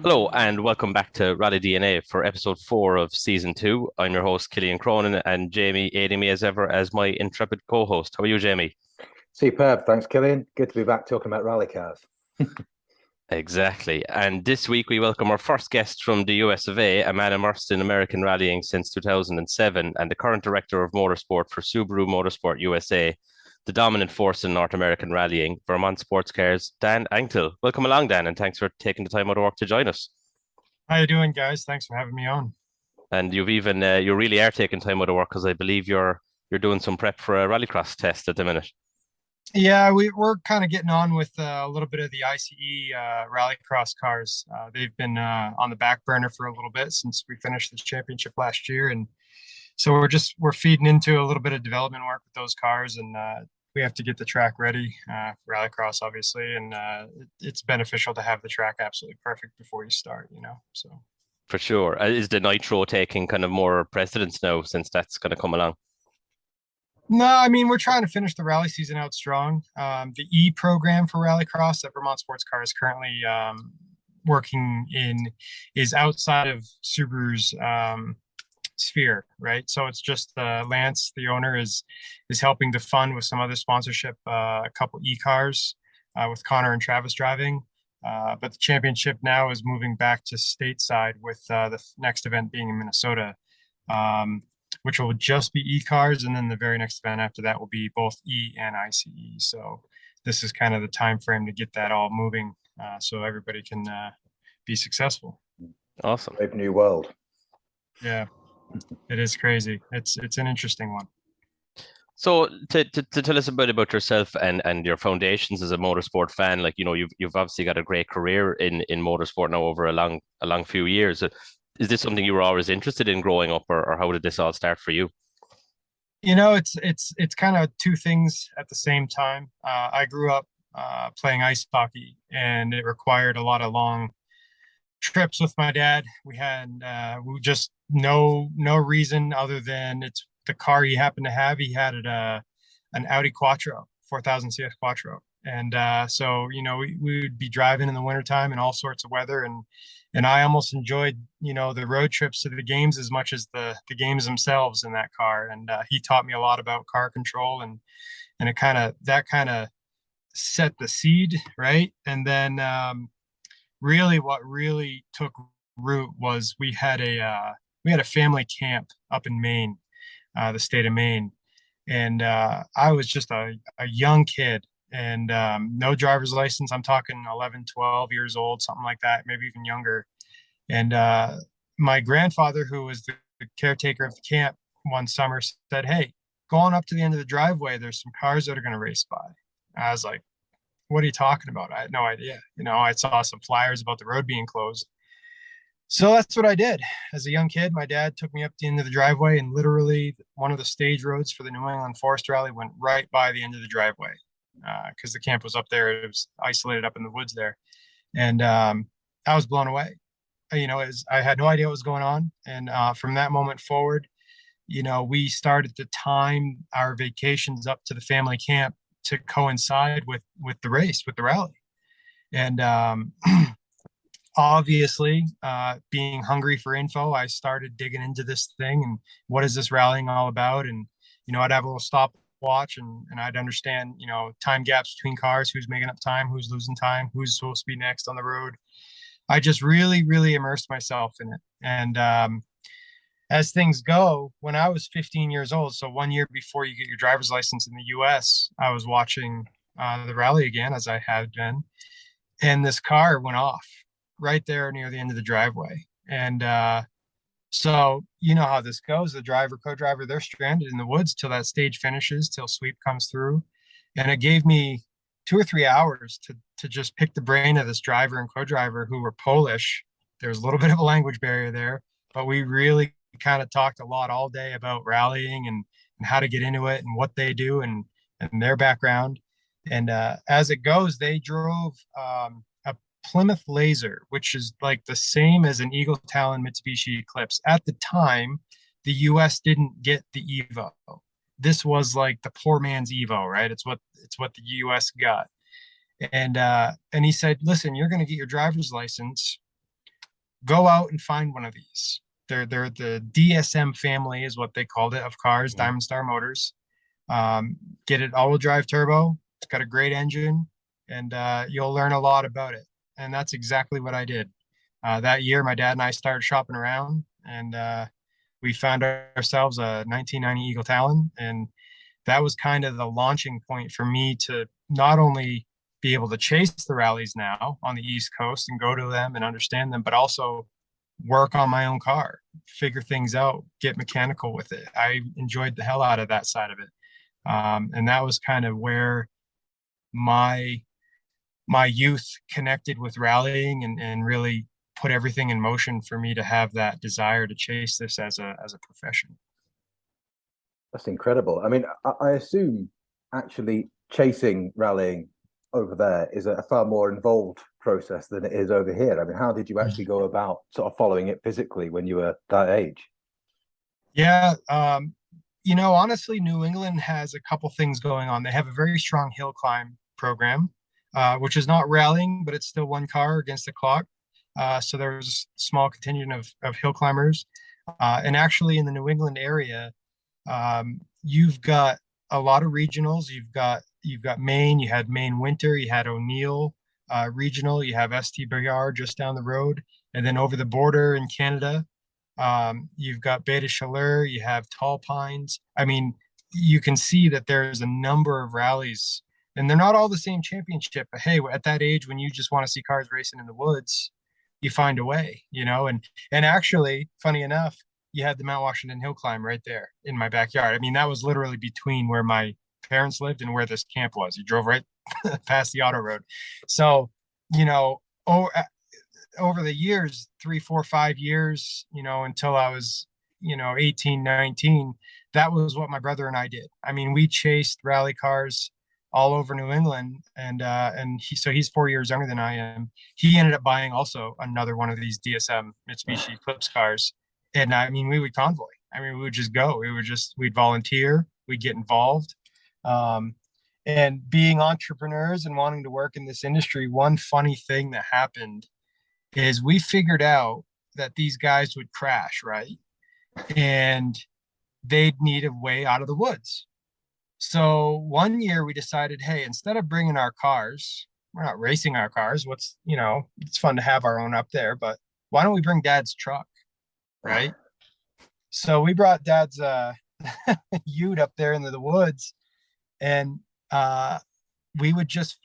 Hello and welcome back to Rally DNA for episode 4 of season 2. I'm your host, Killian Cronin, and Jamie aiding me as ever as my intrepid co-host. How are you, Jamie? Superb. Thanks, Killian. Good to be back talking about rally cars. Exactly. And this week we welcome our first guest from the US of a man immersed in American rallying since 2007 and the current director of motorsport for Subaru Motorsport USA, the dominant force in North American rallying, Vermont Sports Cars, Dan Anctil. Welcome along, Dan, and thanks for taking the time out of work to join us. How you doing, guys? Thanks for having me on. And you've even you really are taking time out of work because I believe you're doing some prep for a rallycross test at the minute. Yeah, we're kind of getting on with a little bit of the ICE rallycross cars. They've been on the back burner for a little bit since we finished the championship last year, and so we're feeding into a little bit of development work with those cars, and we have to get the track ready for rallycross, obviously, and it's beneficial to have the track absolutely perfect before you start, So. For sure. Is the nitro taking kind of more precedence now since that's going to come along? No, I mean, we're trying to finish the rally season out strong. The E program for Rallycross that Vermont Sports Car is currently working in is outside of Subaru's sphere, right? So it's just Lance, the owner, is helping to fund with some other sponsorship a couple E cars with Connor and Travis driving. But the championship now is moving back to stateside with the next event being in Minnesota. Which will just be e-cars, and then the very next event after that will be both E and ICE. So this is kind of the time frame to get that all moving, so everybody can be successful. Awesome. Brave new world. Yeah, it is crazy. It's an interesting one. So to tell us a bit about yourself and your foundations as a motorsport fan, like you've obviously got a great career in motorsport now over a long few years. Is this something you were always interested in growing up, or how did this all start for you? It's kind of two things at the same time. I grew up playing ice hockey, and it required a lot of long trips with my dad. We just no reason other than it's the car he happened to have. He had an Audi Quattro, 4000 CS Quattro, and so we would be driving in the wintertime in all sorts of weather, and I almost enjoyed the road trips to the games as much as the games themselves in that car. And he taught me a lot about car control, and it kind of set the seed, right? And then really what really took root was we had a family camp up in Maine, the state of Maine, and I was just a young kid and no driver's license. I'm talking 11, 12 years old, something like that, maybe even younger. And my grandfather, who was the caretaker of the camp one summer, said, "Hey, go on up to the end of the driveway. There's some cars that are going to race by." I was like, "What are you talking about?" I had no idea. I saw some flyers about the road being closed. So that's what I did. As a young kid, my dad took me up the end of the driveway, and literally one of the stage roads for the New England Forest Rally went right by the end of the driveway because the camp was up there. It was isolated up in the woods there. And I was blown away. I had no idea what was going on. And from that moment forward, we started to time our vacations up to the family camp to coincide with the race, with the rally. And obviously, being hungry for info, I started digging into this thing and what is this rallying all about? And, I'd have a little stopwatch and I'd understand, time gaps between cars, who's making up time, who's losing time, who's supposed to be next on the road. I just really, really immersed myself in it. And as things go, when I was 15 years old, so 1 year before you get your driver's license in the US, I was watching the rally again, as I had been, and this car went off right there near the end of the driveway. And so you know how this goes. The driver, co-driver, they're stranded in the woods till that stage finishes, till sweep comes through. And it gave me 2 or 3 hours to just pick the brain of this driver and co-driver who were Polish. There's a little bit of a language barrier there, but we really kind of talked a lot all day about rallying and how to get into it and what they do and their background. And as it goes, they drove a Plymouth Laser, which is like the same as an Eagle Talon Mitsubishi Eclipse. At the time, the US didn't get the Evo. This was like the poor man's Evo, right? It's what the US got. And he said, "Listen, you're going to get your driver's license go out and find one of these. They're the DSM family is what they called it of cars, Diamond Star Motors. Get it all-wheel drive turbo. It's got a great engine, and you'll learn a lot about it. And that's exactly what I did. That year, my dad and I started shopping around, and we found ourselves a 1990 Eagle Talon, and that was kind of the launching point for me to not only be able to chase the rallies now on the East Coast and go to them and understand them, but also work on my own car, figure things out, get mechanical with it. I enjoyed the hell out of that side of it. And that was kind of where my youth connected with rallying and really put everything in motion for me to have that desire to chase this as a profession. That's incredible. I mean, I assume actually chasing rallying over there is a far more involved process than it is over here. I mean, how did you actually go about sort of following it physically when you were that age? Yeah, honestly, New England has a couple things going on. They have a very strong hill climb program, which is not rallying, but it's still one car against the clock. So there's a small contingent of hill climbers. And actually in the New England area, you've got a lot of regionals. You've got Maine, you had Maine Winter, you had O'Neill regional, you have ST just down the road. And then over the border in Canada, you've got Beta Chaleur, you have Tall Pines. I mean, you can see that there's a number of rallies, and they're not all the same championship. But hey, at that age, when you just want to see cars racing in the woods, you find a way, And actually, funny enough, you had the Mount Washington Hill Climb right there in my backyard. I mean, that was literally between where my parents lived and where this camp was. You drove right past the auto road. So, over the years, 3, 4, 5 years, until I was, 18, 19, that was what my brother and I did. I mean, we chased rally cars all over New England, and he's 4 years younger than I am. He ended up buying also another one of these DSM Mitsubishi Eclipse cars. And I mean, we would convoy. I mean, we would just go. We'd volunteer, we'd get involved. And being entrepreneurs and wanting to work in this industry, one funny thing that happened is we figured out that these guys would crash, right? And they'd need a way out of the woods. So one year we decided, hey, instead of bringing our cars, we're not racing our cars. It's fun to have our own up there, but why don't we bring Dad's truck, right? So we brought Dad's ute up there into the woods, and we would just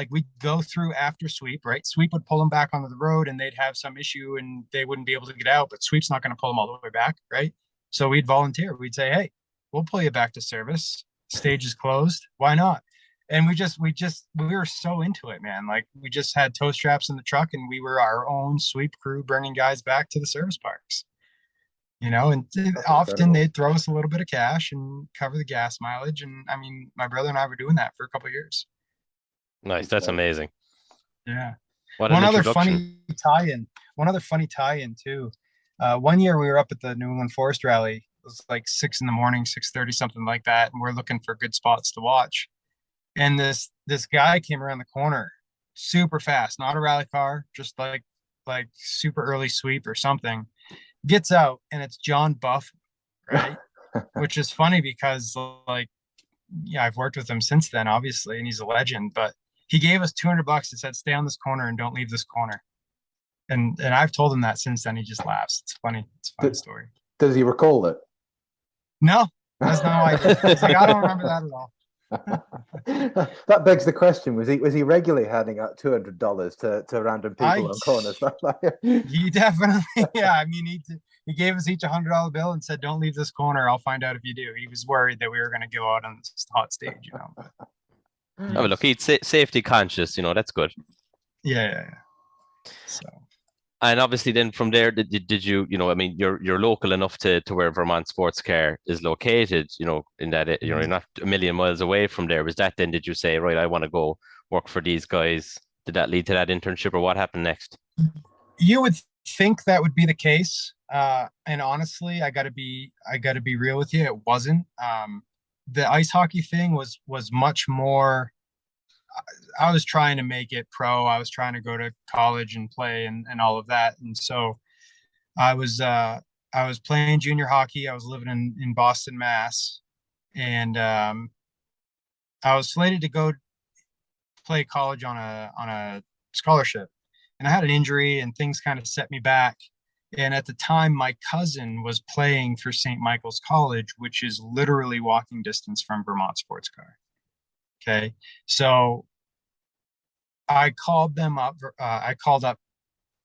we'd go through after Sweep, right? Sweep would pull them back onto the road and they'd have some issue and they wouldn't be able to get out, but Sweep's not going to pull them all the way back, right? So we'd volunteer. We'd say, hey, we'll pull you back to service. Stage is closed. Why not? And we were so into it, man. Like, we just had tow straps in the truck and we were our own Sweep crew bringing guys back to the service parks. And often they'd throw us a little bit of cash and cover the gas mileage. And I mean, my brother and I were doing that for a couple of years. Nice. That's amazing. Yeah. One other funny tie-in too. One year we were up at the New England Forest Rally. It was like 6 a.m, 6:30, something like that. And we're looking for good spots to watch. And this guy came around the corner super fast, not a rally car, just like super early sweep or something. Gets out and it's John Buff, right? Which is funny because I've worked with him since then, obviously, and he's a legend, but he gave us $200 and said, stay on this corner and don't leave this corner. And I've told him that since then. He just laughs. It's funny. It's a funny story. Does he recall it? No, has no idea. He's like, I don't remember that at all. That begs the question: was he regularly handing out $200 to random people on corners? He definitely, yeah. I mean, he gave us each $100 bill and said, "Don't leave this corner. I'll find out if you do." He was worried that we were going to go out on this hot stage, Oh, look, he's safety conscious. That's good. Yeah. So. And obviously, then from there, did you, I mean, you're local enough to where Vermont Sports Car is located, in that, you're not a million miles away from there. Was that then, did you say, right, I want to go work for these guys? Did that lead to that internship, or what happened next? You would think that would be the case. And honestly, I gotta be real with you. It wasn't. The ice hockey thing was much more. I was trying to make it pro. I was trying to go to college and play and all of that. And so I was playing junior hockey. I was living in Boston, Mass, and I was slated to go play college on a scholarship, and I had an injury, and things kind of set me back. And at the time, my cousin was playing for St. Michael's College, which is literally walking distance from Vermont Sports Car. Okay, so I called them up. I called up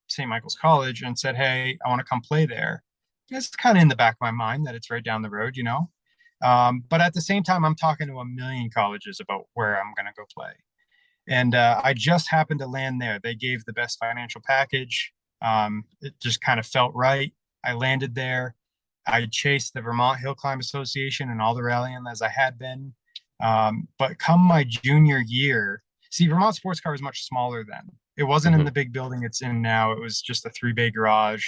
St. Michael's College and said, "Hey, I want to come play there." It's kind of in the back of my mind that it's right down the road, you know. But at the same time, I'm talking to a million colleges about where I'm going to go play. And I just happened to land there. They gave the best financial package. It just kind of felt right. I landed there. I chased the Vermont Hill Climb Association and all the rallying as I had been. But come my junior year, see, Vermont Sports Car was much smaller then. It wasn't in the big building it's in now. It was just a 3-bay garage.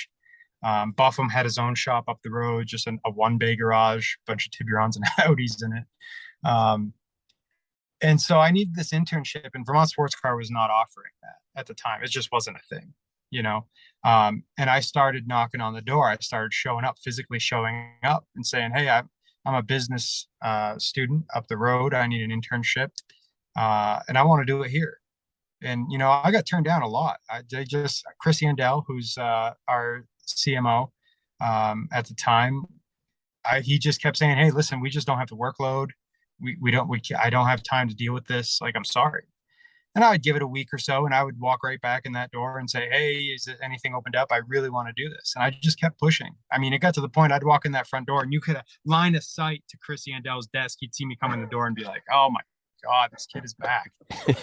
Buffum had his own shop up the road, just a 1-bay garage, bunch of Tiburons and Audis in it. And so I needed this internship, and Vermont Sports Car was not offering that at the time. It just wasn't a thing, you know. And I started knocking on the door. I started showing up, physically showing up, and saying, "Hey, I'm a business student up the road. I need an internship, and I want to do it here." And you know, I got turned down a lot. Chris Anctil, who's our CMO at the time, he just kept saying, "Hey, listen, we just don't have the workload. I don't have time to deal with this. Like, I'm sorry." And I would give it a week or so, and I would walk right back in that door and say, "Hey, is anything opened up? I really want to do this." And I just kept pushing. I mean, it got to the point I'd walk in that front door and you could line of sight to Chris Andel's desk. He'd see me come in the door and be like, "Oh my God, this kid is back."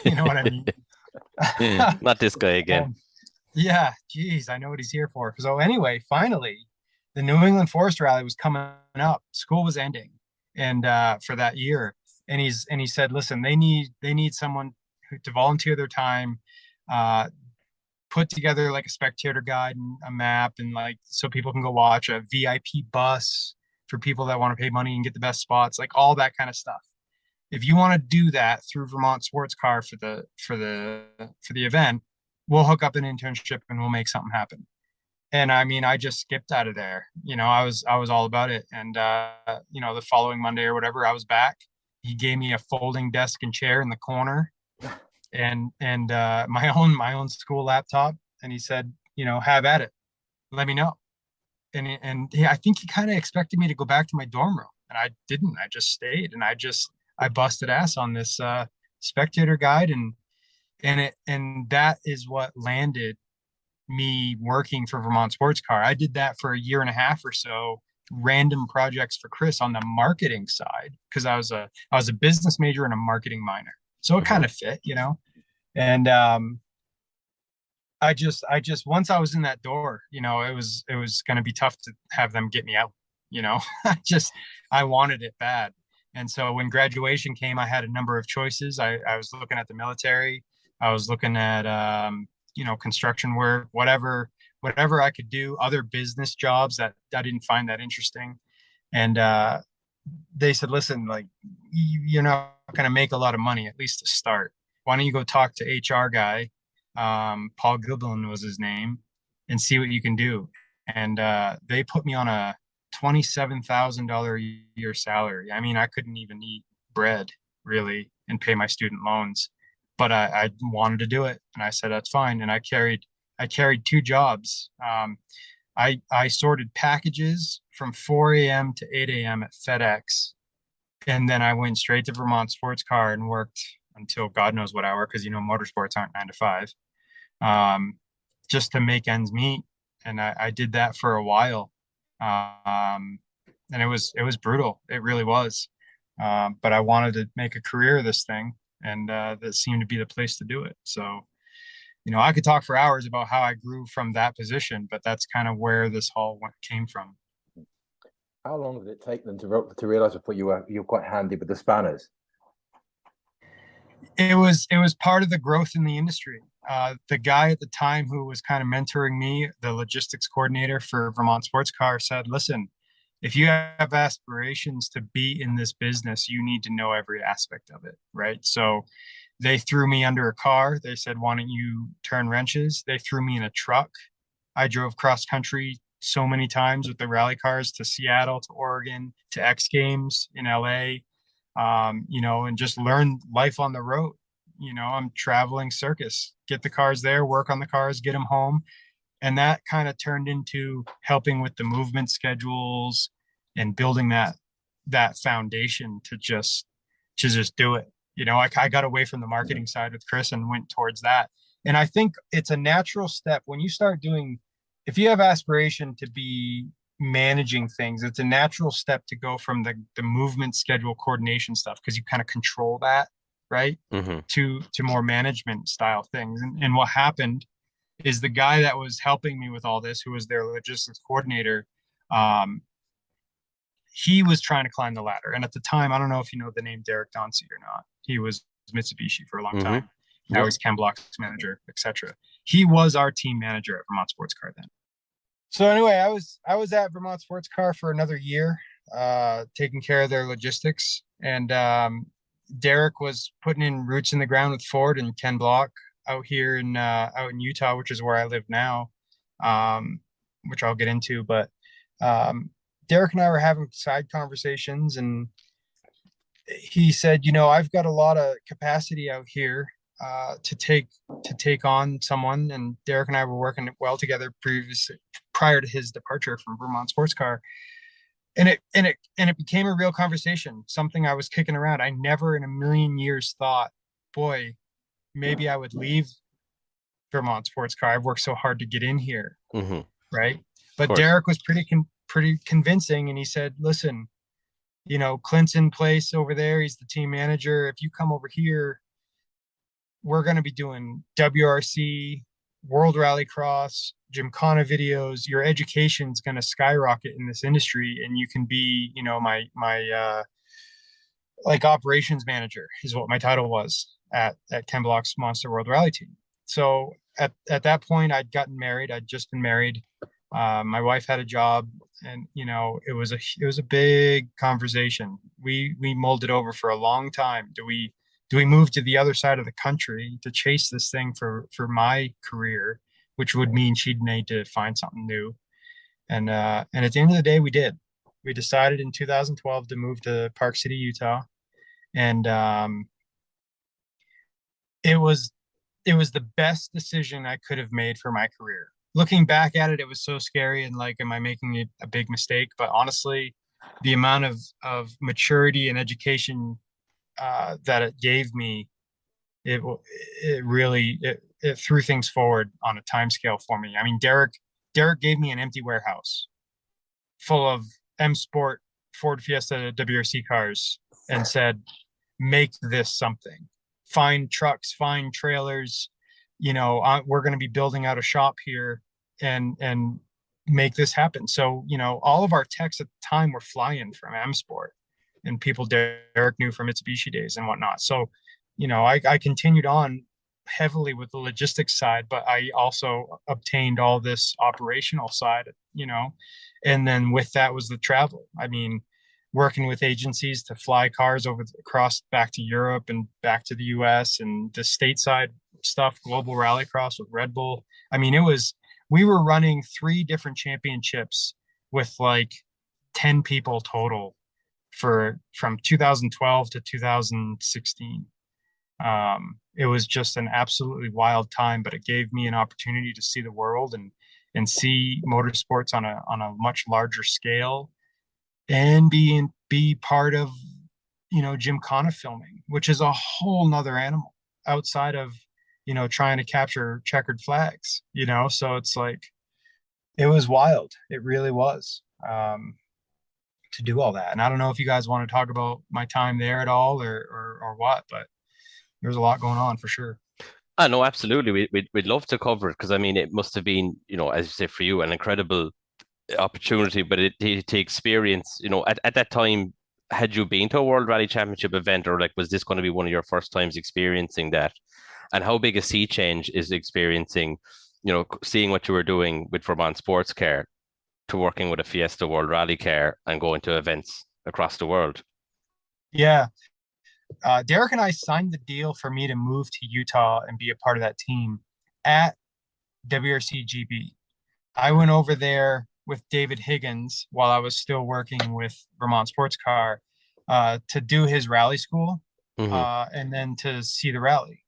You know what I mean? Not this guy again. Yeah, geez, I know what he's here for. So anyway, finally, the New England Forest Rally was coming up. School was ending, and for that year, and he said, "Listen, they need someone to volunteer their time, put together like a spectator guide and a map, and like so people can go watch a VIP bus for people that want to pay money and get the best spots, like all that kind of stuff. If you want to do that through Vermont Sports Car for the event, we'll hook up an internship and we'll make something happen." And I mean, I just skipped out of there. You know, I was all about it. And you know, the following Monday or whatever, I was back. He gave me a folding desk and chair in the corner, and my own school laptop, and he said, you know, "Have at it. Let me know." And I think he kind of expected me to go back to my dorm room, and I didn't. I just stayed, and I busted ass on this spectator guide, and that is what landed me working for Vermont Sports Car. I did that for a year and a half or so, random projects for Chris on the marketing side, because I was a business major and a marketing minor, so it kind of fit, you know. And I just once I was in that door, you know, it was going to be tough to have them get me out, you know. I wanted it bad. And so when graduation came, I had a number of choices. I was looking at the military. I was looking at you know, construction work, whatever I could do, other business jobs that I didn't find that interesting. And they said, "Listen, like, you're not going to make a lot of money, at least to start. Why don't you go talk to HR guy, Paul Gilbilin was his name, and see what you can do." And they put me on a $27,000 a year salary. I mean, I couldn't even eat bread really and pay my student loans, but I wanted to do it, and I said that's fine. And I carried 2 jobs. I sorted packages from 4 a.m. to 8 a.m. at FedEx, and then I went straight to Vermont Sports Car and worked until God knows what hour, because you know motorsports aren't 9 to 5, just to make ends meet. And I did that for a while, and it was brutal. It really was. But I wanted to make a career of this thing, and that seemed to be the place to do it. So, you know, I could talk for hours about how I grew from that position, but that's kind of where this all came from. How long did it take them to realize before you were quite handy with the spanners? It was part of the growth in the industry. The guy at the time who was kind of mentoring me, the logistics coordinator for Vermont Sports Car, said, "Listen, if you have aspirations to be in this business, you need to know every aspect of it," right? So they threw me under a car. They said, "Why don't you turn wrenches?" They threw me in a truck. I drove cross country so many times with the rally cars to Seattle, to Oregon, to X Games in LA, and just learn life on the road. I'm traveling circus, get the cars there, work on the cars, get them home. And that kind of turned into helping with the movement schedules and building that foundation to just do it. I got away from the marketing side with Chris and went towards that. And I think it's a natural step when you start doing, if you have aspiration to be managing things, it's a natural step to go from the movement schedule coordination stuff, because you kind of control that, right? Mm-hmm. To more management style things. And what happened is the guy that was helping me with all this, who was their logistics coordinator, he was trying to climb the ladder. And at the time, I don't know if you know the name Derek Dauncey or not. He was Mitsubishi for a long time. Now he's Ken Block's manager, etc. He was our team manager at Vermont Sports Car then. So anyway, I was at Vermont Sports Car for another year, taking care of their logistics. And Derek was putting in roots in the ground with Ford and Ken Block out here out in Utah, which is where I live now, which I'll get into. But Derek and I were having side conversations, and he said, I've got a lot of capacity out here to take on someone. And Derek and I were working well together prior to his departure from Vermont Sports Car. And it became a real conversation, something I was kicking around. I never in a million years thought, boy, maybe I would leave Vermont Sports Car. I've worked so hard to get in here. Mm-hmm. Right. But Derek was pretty convincing. And he said, listen, Clint's in place over there. He's the team manager. If you come over here, we're going to be doing WRC, World Rallycross, Gymkhana videos. Your education's going to skyrocket in this industry. And you can be, my like operations manager is what my title was at Ken Block's Monster World Rally team. So at that point, I'd gotten married. I'd just been married. My wife had a job, and it was a big conversation. We mulled it over for a long time. Do we move to the other side of the country to chase this thing for my career, which would mean she'd need to find something new. And at the end of the day, we did. We decided in 2012 to move to Park City, Utah, and it was the best decision I could have made for my career. Looking back at it, it was so scary and like, am I making a big mistake? But honestly, the amount of maturity and education that it gave me, it really threw things forward on a time scale for me. I mean, Derek gave me an empty warehouse full of M Sport Ford Fiesta WRC cars and said, make this something. Find trucks, find trailers. We're going to be building out a shop here and make this happen. So, all of our techs at the time were flying from M Sport, and people Derek knew from Mitsubishi days and whatnot. So, I continued on heavily with the logistics side, but I also obtained all this operational side, and then with that was the travel. I mean, working with agencies to fly cars across back to Europe and back to the US, and the stateside stuff, global rallycross with Red Bull. I mean, we were running 3 different championships with like 10 people total from 2012 to 2016. It was just an absolutely wild time, but it gave me an opportunity to see the world and see motorsports on a much larger scale, and be part of, Gymkhana filming, which is a whole nother animal outside of, trying to capture checkered flags, so it's like, it was wild. It really was, to do all that. And I don't know if you guys want to talk about my time there at all or what, but there's a lot going on for sure. I know, absolutely. We'd love to cover it, because I mean, it must have been, as you say, for you, an incredible opportunity, but to experience, at that time, had you been to a World Rally Championship event, or like, was this going to be one of your first times experiencing that? And how big a sea change is experiencing, seeing what you were doing with Vermont Sports Car to working with a Fiesta World Rally car and going to events across the world? Yeah. Derek and I signed the deal for me to move to Utah and be a part of that team at WRC GB. I went over there with David Higgins while I was still working with Vermont Sports Car to do his rally school and then to see the rally.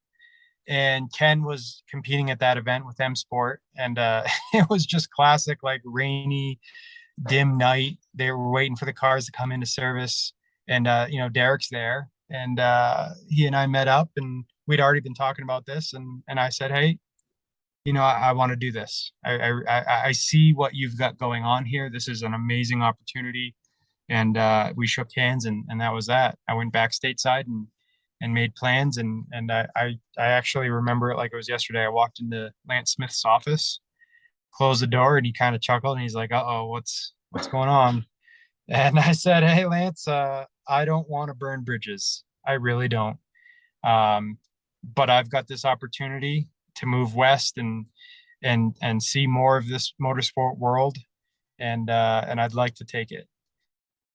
And Ken was competing at that event with M Sport, and it was just classic, like rainy, dim night. They were waiting for the cars to come into service, and Derek's there, and he and I met up, and we'd already been talking about this, and I said, hey, I want to do this. I see what you've got going on here. This is an amazing opportunity, and we shook hands, and that was that. I went back stateside and made plans, and I actually remember it like it was yesterday. I walked into Lance Smith's office, closed the door, and he kind of chuckled, and he's like, "Uh-oh, what's going on?" And I said, "Hey, Lance, I don't want to burn bridges. I really don't. But I've got this opportunity to move west and see more of this motorsport world, and I'd like to take it."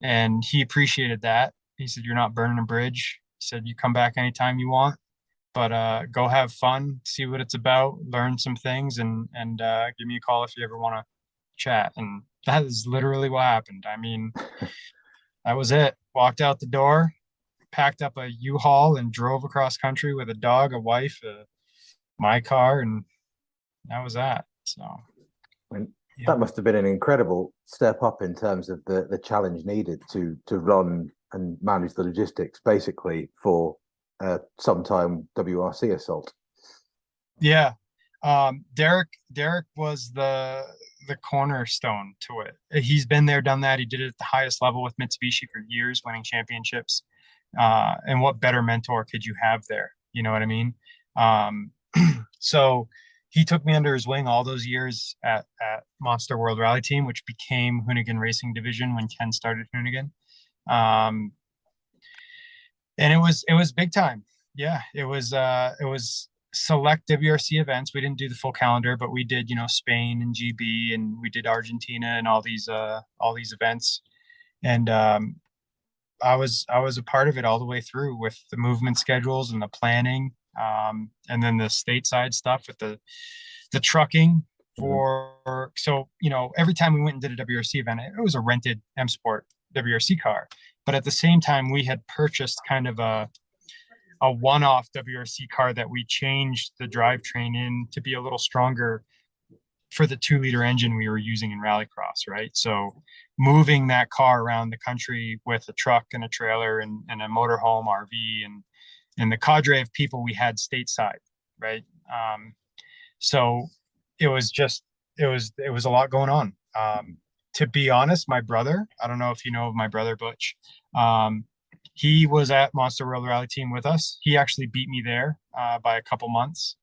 And he appreciated that. He said, "You're not burning a bridge." He said, "You come back anytime you want, but go have fun, see what it's about, learn some things, and give me a call if you ever want to chat." And that is literally what happened. I mean, that was it. Walked out the door, packed up a U-Haul, and drove across country with a dog, a wife, my car, and that was that. So, that must have been an incredible step up in terms of the challenge needed to run and manage the logistics, basically, for sometime WRC assault. Yeah, Derek was the cornerstone to it. He's been there, done that. He did it at the highest level with Mitsubishi for years, winning championships. And what better mentor could you have there? You know what I mean? So he took me under his wing all those years at Monster World Rally Team, which became Hoonigan Racing Division when Ken started Hoonigan. And it was big time. Yeah, it was select WRC events. We didn't do the full calendar, but we did, Spain and GB, and we did Argentina and all these events. And I was a part of it all the way through with the movement schedules and the planning, and then the stateside stuff with the trucking for. So every time we went and did a WRC event, it was a rented M Sport WRC car, but at the same time we had purchased kind of a one-off WRC car that we changed the drivetrain in to be a little stronger for the 2-liter engine we were using in rallycross, right? So moving that car around the country with a truck and a trailer and a motorhome RV and the cadre of people we had stateside, right? So it was a lot going on. To be honest, my brother, I don't know if you know of my brother Butch, he was at Monster World Rally Team with us. He actually beat me there by a couple months.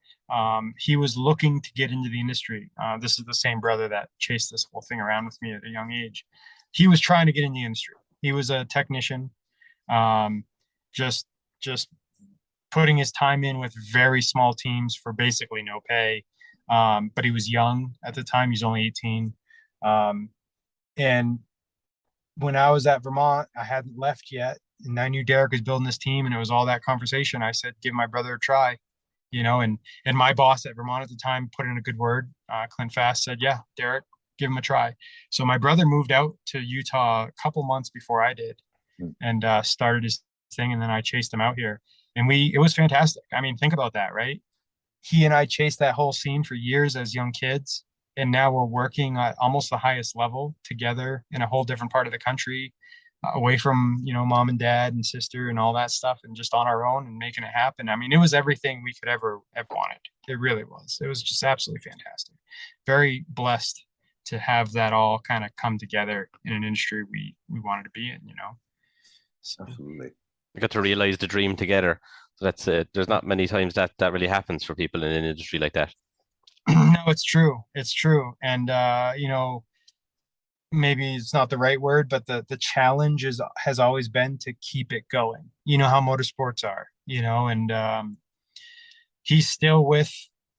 He was looking to get into the industry. This is the same brother that chased this whole thing around with me at a young age. He was trying to get in the industry. He was a technician, just putting his time in with very small teams for basically no pay. But he was young at the time. He's only 18. And when I was at Vermont, I hadn't left yet. And I knew Derek was building this team, and it was all that conversation. I said, give my brother a try, and my boss at Vermont at the time put in a good word. Clint Fast said, yeah, Derek, give him a try. So my brother moved out to Utah a couple months before I did and started his thing. And then I chased him out here, and it was fantastic. I mean, think about that, right? He and I chased that whole scene for years as young kids. And now we're working at almost the highest level together in a whole different part of the country, away from, mom and dad and sister and all that stuff, and just on our own and making it happen. I mean, it was everything we could ever have wanted. It really was. It was just absolutely fantastic. Very blessed to have that all kind of come together in an industry we wanted to be in, So. Absolutely. We got to realize the dream together. So that's it. There's not many times that really happens for people in an industry like that. No, it's true. It's true. And, maybe it's not the right word, but the challenge has always been to keep it going. You know how motorsports are, and he's still with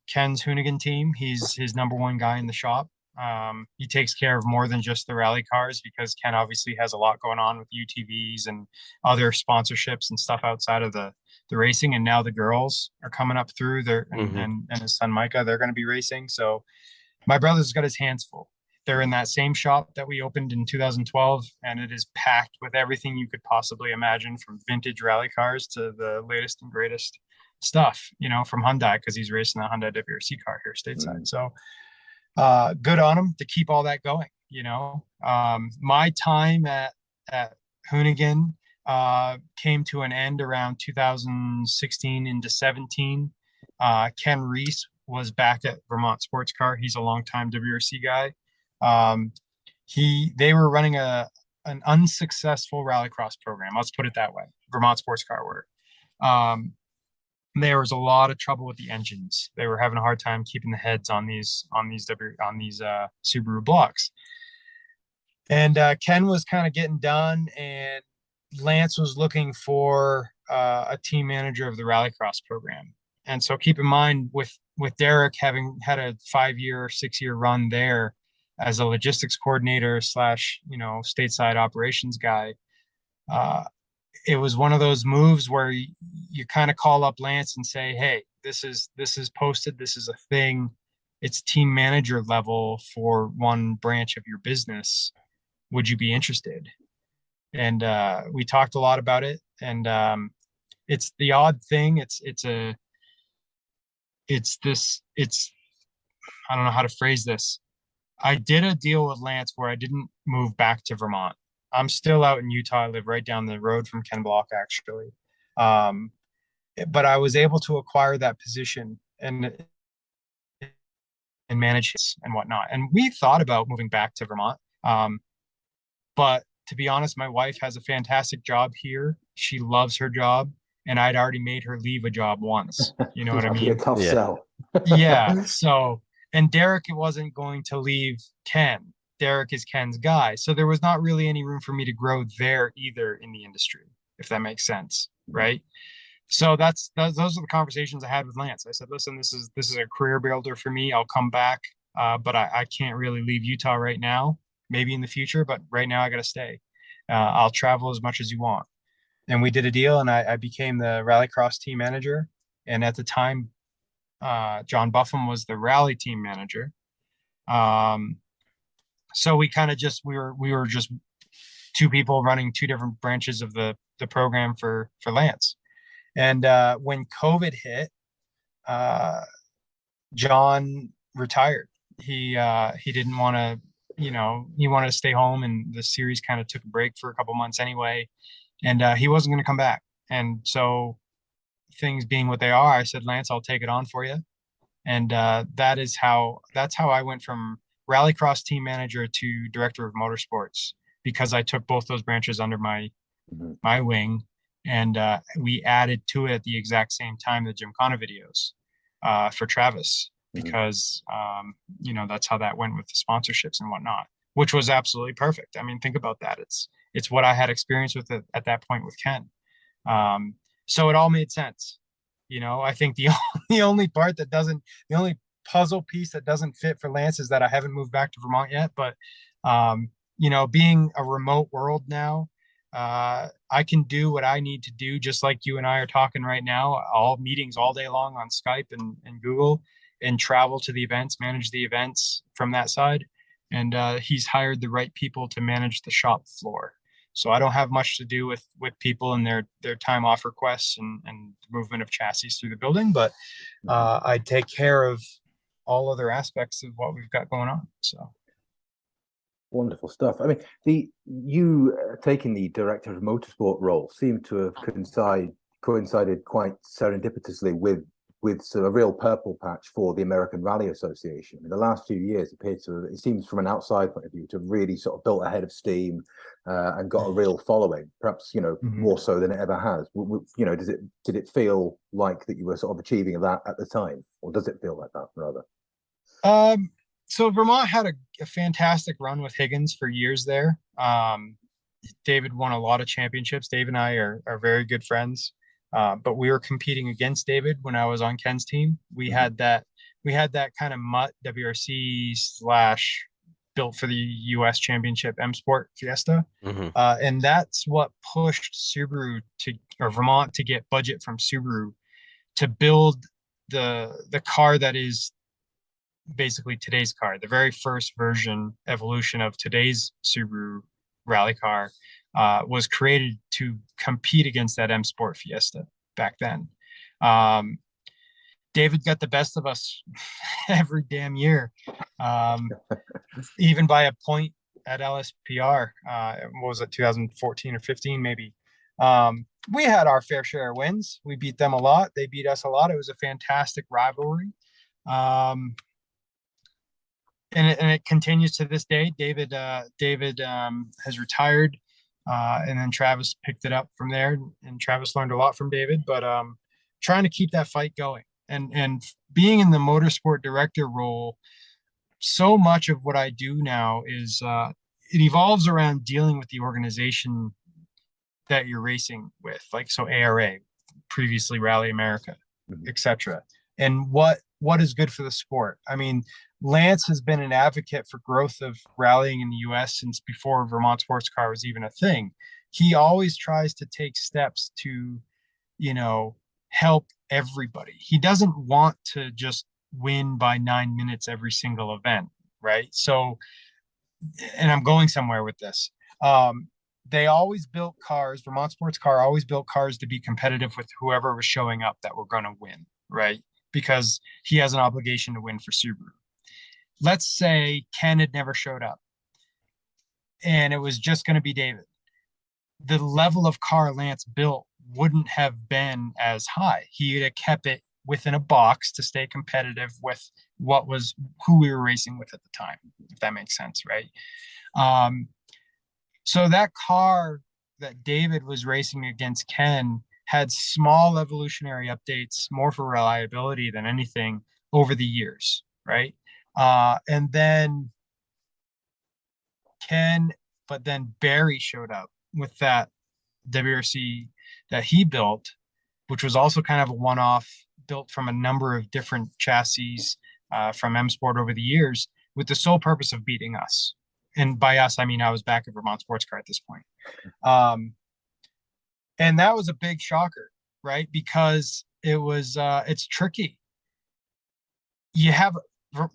Ken's Hoonigan team. He's his number one guy in the shop. He takes care of more than just the rally cars, because Ken obviously has a lot going on with UTVs and other sponsorships and stuff outside of the racing. And now the girls are coming up through there, and his son Micah, they're going to be racing. So my brother's got his hands full. They're in that same shop that we opened in 2012, and it is packed with everything you could possibly imagine, from vintage rally cars to the latest and greatest stuff, from Hyundai, because he's racing the Hyundai WRC car here stateside. So good on him to keep all that going. My time at Hoonigan came to an end around 2016 into 17. Ken Reese was back at Vermont Sports Car. He's a longtime WRC guy. They were running an unsuccessful rallycross program. Let's put it that way. Vermont Sports Car were. There was a lot of trouble with the engines. They were having a hard time keeping the heads on these Subaru blocks. And Ken was kind of getting done, and Lance was looking for a team manager of the rallycross program. And so keep in mind, with Derek having had a 5-year, 6-year run there as a logistics coordinator / stateside operations guy, it was one of those moves where you kind of call up Lance and say, hey, this is posted. This is a thing. It's team manager level for one branch of your business. Would you be interested? And we talked a lot about it. And it's the odd thing. I don't know how to phrase this. I did a deal with Lance where I didn't move back to Vermont. I'm still out in Utah. I live right down the road from Ken Block, actually. But I was able to acquire that position and manage and whatnot. And we thought about moving back to Vermont. But to be honest, my wife has a fantastic job here. She loves her job. And I'd already made her leave a job once. You know what I mean? A tough sell. Yeah. So, and Derek wasn't going to leave Ken. Derek is Ken's guy. So there was not really any room for me to grow there either in the industry, if that makes sense. Right. So those are the conversations I had with Lance. I said, listen, this is a career builder for me. I'll come back. But I can't really leave Utah right now, maybe in the future, but right now I got to stay. I'll travel as much as you want. And we did a deal, and I became the rallycross team manager. And at the time, John Buffum was the rally team manager. So we kind of we were just two people running two different branches of the program for Lance. And when COVID hit, John retired. He didn't want to, he wanted to stay home, and the series kind of took a break for a couple months anyway. And he wasn't going to come back. And so things being what they are, I said, Lance, I'll take it on for you. And that's how I went from rallycross team manager to director of motorsports, because I took both those branches under my wing. And we added to it at the exact same time the Gymkhana videos for Travis, because, that's how that went with the sponsorships and whatnot, which was absolutely perfect. I mean, think about that. It's what I had experience with it at that point with Ken. So it all made sense. I think the only puzzle piece that doesn't fit for Lance is that I haven't moved back to Vermont yet. But, being a remote world now, I can do what I need to do, just like you and I are talking right now, all meetings all day long on Skype and Google, and travel to the events, manage the events from that side. And he's hired the right people to manage the shop floor. So I don't have much to do with people and their time off requests and the movement of chassis through the building, but I take care of all other aspects of what we've got going on. So wonderful stuff. I mean, you taking the director of motorsport role seemed to have coincided quite serendipitously with sort of a real purple patch for the American Rally Association. In the last few years, it seems from an outside point of view to have really sort of built a head of steam and got a real following, perhaps, more so than it ever has. Did it feel like that you were sort of achieving that at the time, or does it feel like that rather? So Vermont had a fantastic run with Higgins for years there. David won a lot of championships. Dave and I are very good friends. But we were competing against David when I was on Ken's team. We had that kind of mutt WRC / built for the US Championship M Sport Fiesta. And that's what pushed Vermont to get budget from Subaru to build the car that is basically today's car. The very first version evolution of today's Subaru rally car was created to compete against that M Sport Fiesta back then. David got the best of us every damn year, even by a point at LSPR. What was it, 2014 or 15 maybe? We had our fair share of wins. We beat them a lot. They beat us a lot. It was a fantastic rivalry. And it continues to this day. David has retired, and then Travis picked it up from there. And Travis learned a lot from David, but trying to keep that fight going. And being in the motorsport director role, so much of what I do now is it evolves around dealing with the organization that you're racing with, like so ARA, previously Rally America, etc. And what is good for the sport. I mean, Lance has been an advocate for growth of rallying in the US since before Vermont Sports Car was even a thing. He always tries to take steps to, help everybody. He doesn't want to just win by 9 minutes every single event, right? So, and I'm going somewhere with this. They always built cars, Vermont Sports Car always built cars to be competitive with whoever was showing up that were going to win, right? Because he has an obligation to win for Subaru. Let's say Ken had never showed up and it was just going to be David. The level of car Lance built wouldn't have been as high. He'd have kept it within a box to stay competitive with who we were racing with at the time, if that makes sense, right? So that car that David was racing against Ken had small evolutionary updates, more for reliability than anything, over the years, right? And then Barry showed up with that WRC that he built, which was also kind of a one-off, built from a number of different chassis from M Sport over the years, with the sole purpose of beating us. And by us, I mean I was back at Vermont Sports Car at this point. And that was a big shocker, right? Because it's tricky.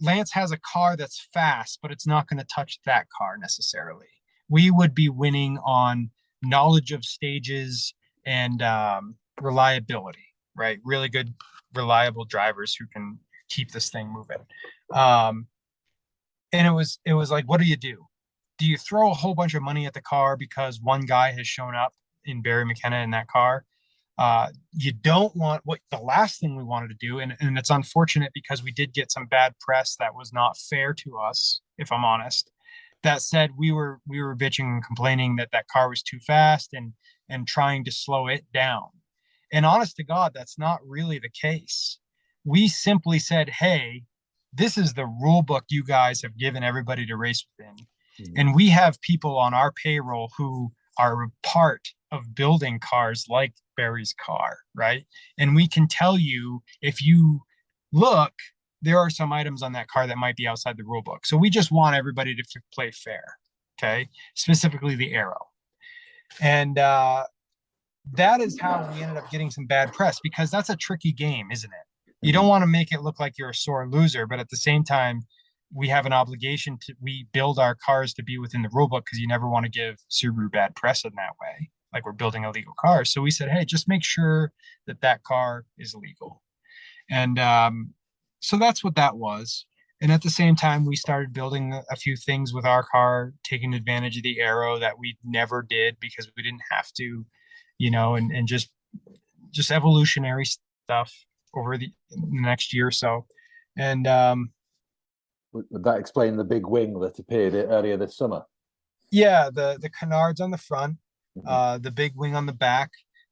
Lance has a car that's fast, but it's not going to touch that car necessarily. We would be winning on knowledge of stages and reliability, right? Really good, reliable drivers who can keep this thing moving. And it was like, what do? Do you throw a whole bunch of money at the car because one guy has shown up in Barry McKenna in that car? You don't want the last thing we wanted to do. And it's unfortunate because we did get some bad press that was not fair to us, if I'm honest. That said, we were bitching and complaining that car was too fast and trying to slow it down. And honest to God, that's not really the case. We simply said, hey, this is the rule book you guys have given everybody to race within. Mm-hmm. And we have people on our payroll who are a part of building cars like Barry's car, right? And we can tell you, if you look, there are some items on that car that might be outside the rule book. So we just want everybody to play fair, okay? Specifically the aero. And that is how we ended up getting some bad press, because that's a tricky game, isn't it? You don't want to make it look like you're a sore loser, but at the same time, we have an obligation we build our cars to be within the rule book, because you never want to give Subaru bad press in that way, like we're building a legal car. So we said, hey, just make sure that car is legal. And so that's what that was. And at the same time, we started building a few things with our car, taking advantage of the aero that we never did because we didn't have to, and just evolutionary stuff over the next year or so. And would that explain the big wing that appeared earlier this summer? Yeah, the canards on the front, the big wing on the back.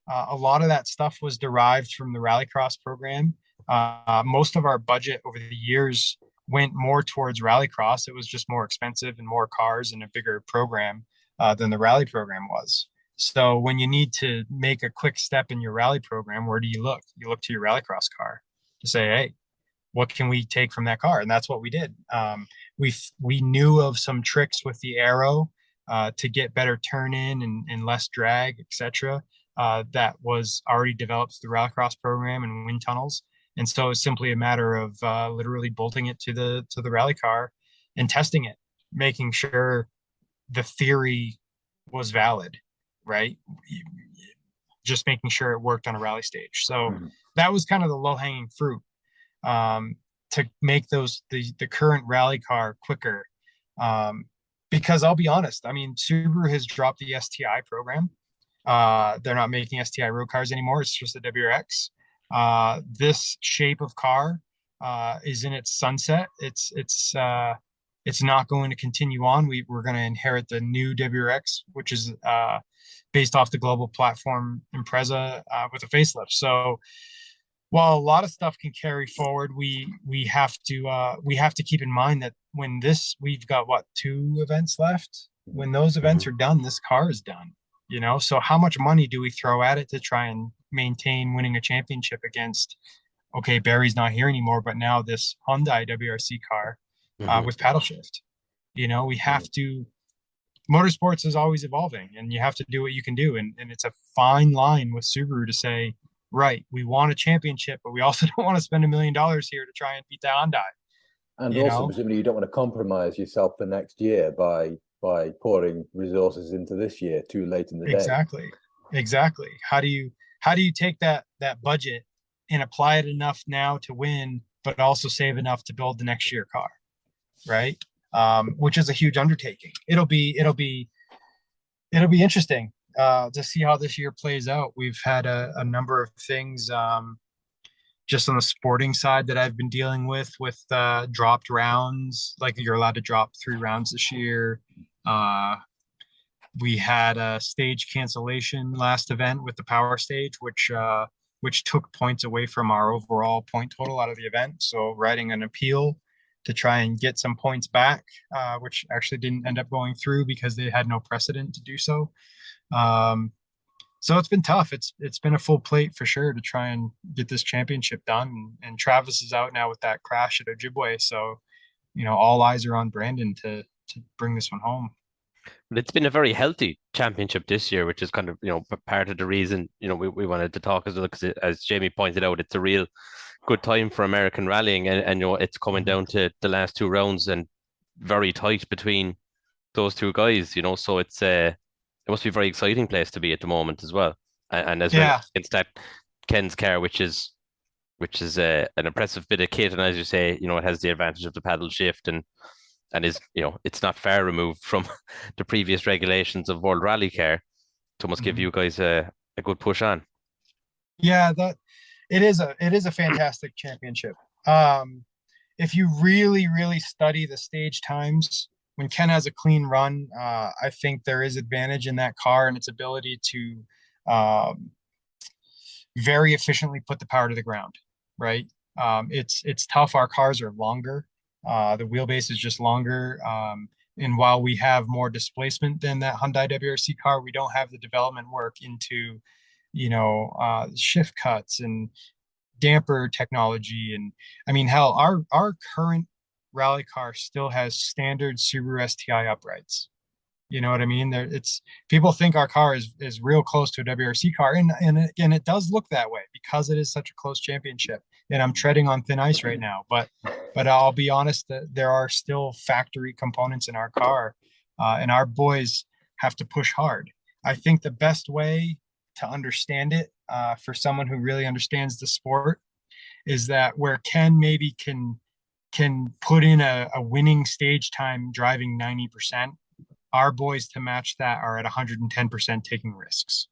A lot of that stuff was derived from the Rallycross program. Most of our budget over the years went more towards Rallycross. It was just more expensive and more cars and a bigger program than the rally program was. So when you need to make a quick step in your rally program, where do you look? You look to your Rallycross car to say, hey, what can we take from that car? And that's what we did. We knew of some tricks with the aero to get better turn in and less drag, etc. That was already developed through the Rallycross program and wind tunnels. And so it's simply a matter of literally bolting it to the rally car and testing it, making sure the theory was valid, right? Just making sure it worked on a rally stage. So that was kind of the low hanging fruit, to make the current rally car quicker. Because I'll be honest, I mean, Subaru has dropped the STI program. They're not making STI road cars anymore. It's just a WRX. This shape of car is in its sunset. It's not going to continue on. We're going to inherit the new WRX, which is based off the global platform Impreza with a facelift. So while a lot of stuff can carry forward, we have to keep in mind that we've got what, 2 events left. When those events are done, this car is done. You know, so how much money do we throw at it to try and maintain winning a championship against, okay, Barry's not here anymore, but now this Hyundai WRC car with paddle shift? You know, we have to, motorsports is always evolving, and you have to do what you can do. And it's a fine line with Subaru to say, right, we want a championship, but we also don't want to spend $1 million here to try and beat the Hyundai. And also, presumably, you don't want to compromise yourself for next year by pouring resources into this year too late in the day. Exactly. How do you take that budget and apply it enough now to win, but also save enough to build the next year car, right? Which is a huge undertaking. It'll be interesting to see how this year plays out. We've had a number of things just on the sporting side that I've been dealing with dropped rounds. Like, you're allowed to drop 3 rounds this year. We had a stage cancellation last event with the power stage, which took points away from our overall point total out of the event. So writing an appeal to try and get some points back, which actually didn't end up going through because they had no precedent to do so. So it's been tough. It's been a full plate for sure to try and get this championship done. And Travis is out now with that crash at Ojibwe. So, you know, all eyes are on Brandon to bring this one home. But it's been a very healthy championship this year, which is kind of, you know, part of the reason, you know, we wanted to talk as well, because as Jamie pointed out, it's a real good time for American rallying, and you know, it's coming down to the last 2 rounds and very tight between those 2 guys, you know, so it must be a very exciting place to be at the moment as well. And as well against that Ken's car, which is an impressive bit of kit, and as you say, you know, it has the advantage of the paddle shift and is, you know, it's not far removed from the previous regulations of World Rally Car. So must give you guys a good push on. Yeah, that it is a fantastic championship. If you really, really study the stage times, when Ken has a clean run, I think there is advantage in that car and its ability to very efficiently put the power to the ground, right? It's tough. Our cars are longer. The wheelbase is just longer. And while we have more displacement than that Hyundai WRC car, we don't have the development work into, you know, shift cuts and damper technology. And I mean, hell, our current rally car still has standard Subaru STI uprights. You know what I mean? People think our car is real close to a WRC car, and again, it does look that way because it is such a close championship. And I'm treading on thin ice right now, but I'll be honest that there are still factory components in our car, and our boys have to push hard. I think the best way to understand it for someone who really understands the sport is that where Ken maybe can put in a winning stage time driving 90%, our boys to match that are at 110% taking risks.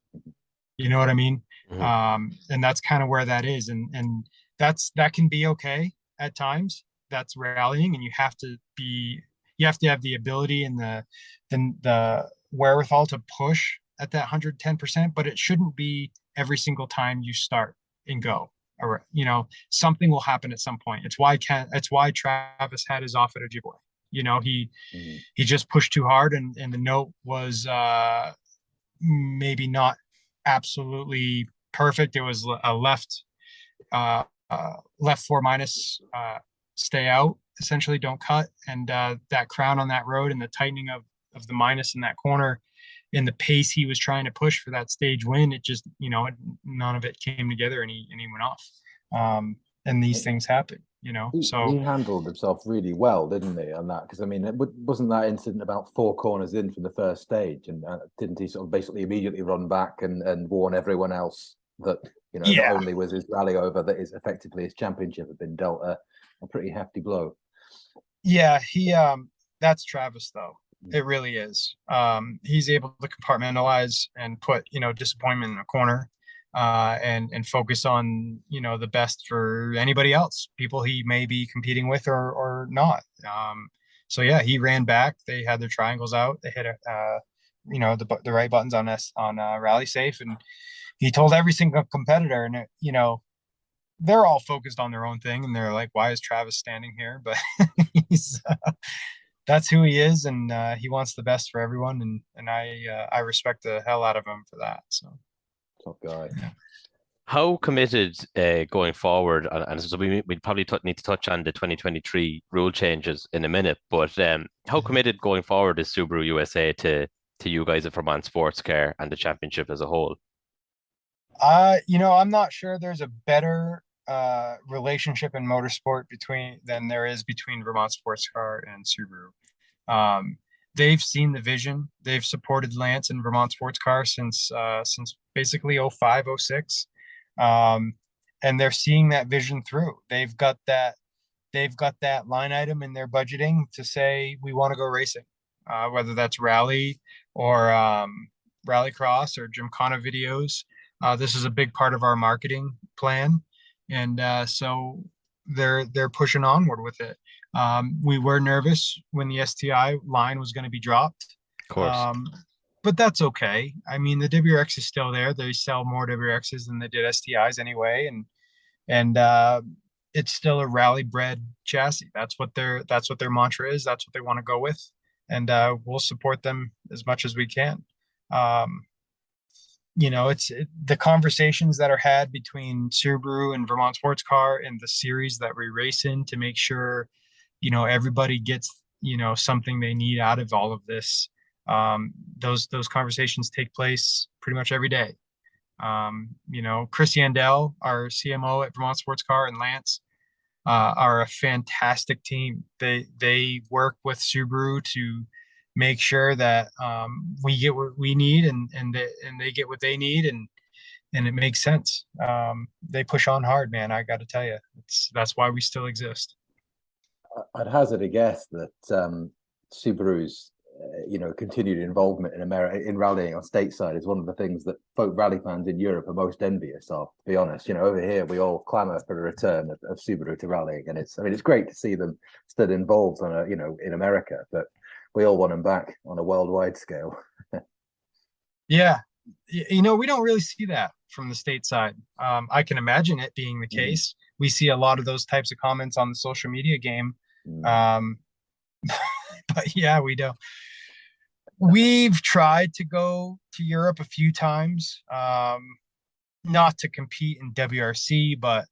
You know what I mean? And that's kind of where that is. And that can be okay at times. That's rallying, and you have to have the ability and the wherewithal to push at that 110%, but it shouldn't be every single time you start and go. Or, you know, something will happen at some point. It's why Travis had his off at Ojibwe. You know, he just pushed too hard, and the note was maybe not absolutely perfect. It was a left 4 minus, stay out, essentially don't cut. And that crown on that road and the tightening of the minus in that corner and the pace he was trying to push for that stage win, it just, you know, none of it came together, and he went off. and these things happen, you know. So He handled himself really well, didn't he, on that? Because I mean, wasn't that incident about 4 corners in from the first stage, and didn't he sort of basically immediately run back and warn everyone else that, you know, not yeah, only was his rally over, that is effectively his championship had been dealt a pretty hefty blow. yeah, he that's Travis though. It really is. He's able to compartmentalize and put, you know, disappointment in a corner, and focus on, you know, the best for anybody else, people he may be competing with or not. So yeah, he ran back. They had their triangles out. They hit you know, the right buttons on rally safe, and he told every single competitor, and you know, they're all focused on their own thing, and they're like, "Why is Travis standing here?" But he's that's who he is, and he wants the best for everyone, and I respect the hell out of him for that. So Top guy. yeah. How committed going forward, and so we'd probably need to touch on the 2023 rule changes in a minute, but how committed going forward is Subaru USA to you guys at Vermont Sports Car and the championship as a whole? You know, I'm not sure there's a better relationship in motorsport than there is between Vermont Sports Car and Subaru. They've seen the vision. They've supported Lance and Vermont Sports Car since basically 05, 06. And they're seeing that vision through. They've got that line item in their budgeting to say we want to go racing, whether that's rally or rallycross or Gymkhana videos. This is a big part of our marketing plan, and so they're pushing onward with it. We were nervous when the STI line was going to be dropped, Of course. but that's okay. I mean, the WRX is still there. They sell more WRXs than they did STIs anyway, and it's still a rally bred chassis. That's what their mantra is. That's what they want to go with, and we'll support them as much as we can. You know, the conversations that are had between Subaru and Vermont Sports Car and the series that we race in to make sure, you know, everybody gets, you know, something they need out of all of this. Those conversations take place pretty much every day. You know, Chris Yandel, our CMO at Vermont Sports Car, and Lance are a fantastic team. They work with Subaru to make sure that we get what we need, and they get what they need, and it makes sense. They push on hard, man. I got to tell you, that's why we still exist. I'd hazard a guess that Subaru's you know, continued involvement in America in rallying on stateside is one of the things that folk rally fans in Europe are most envious of. To be honest, you know, over here we all clamour for a return of Subaru to rallying, and it's great to see them still involved on a, you know, in America, but we all want them back on a worldwide scale. Yeah, you know, we don't really see that from the stateside. I can imagine it being the case. We see a lot of those types of comments on the social media game. But yeah, we don't. We've tried to go to Europe a few times, not to compete in WRC, but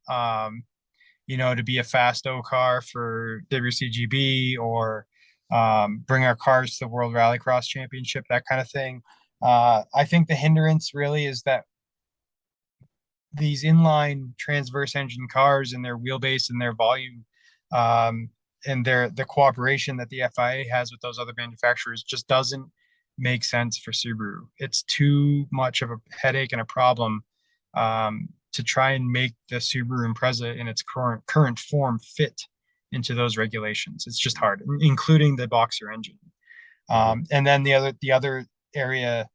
you know, to be a fast O car for WCGB, or bring our cars to the World Rallycross Championship, that kind of thing. I think the hindrance really is that these inline transverse engine cars and their wheelbase and their volume, and the cooperation that the FIA has with those other manufacturers just doesn't make sense for Subaru. It's too much of a headache and a problem to try and make the Subaru Impreza in its current form fit into those regulations. It's just hard, including the boxer engine. And then the other area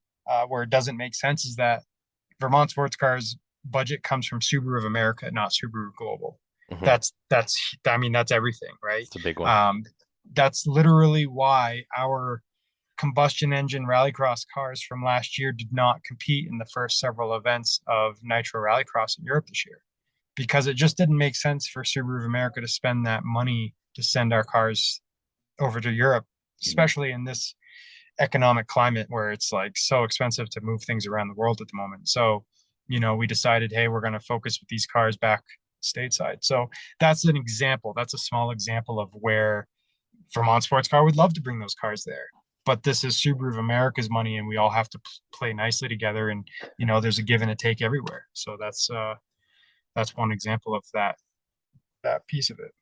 where it doesn't make sense is that Vermont Sports Cars budget comes from Subaru of America, not Subaru Global. That's everything, right? It's a big one. That's literally why our combustion engine rallycross cars from last year did not compete in the first several events of Nitro Rallycross in Europe this year, because it just didn't make sense for Subaru of America to spend that money to send our cars over to Europe, especially in this economic climate where it's like so expensive to move things around the world at the moment. So, you know, we decided, hey, we're going to focus with these cars back stateside. So that's an example. That's a small example of where Vermont Sports Car would love to bring those cars there. But this is Subaru of America's money, and we all have to play nicely together. And, you know, there's a give and a take everywhere. So that's one example of that that piece of it.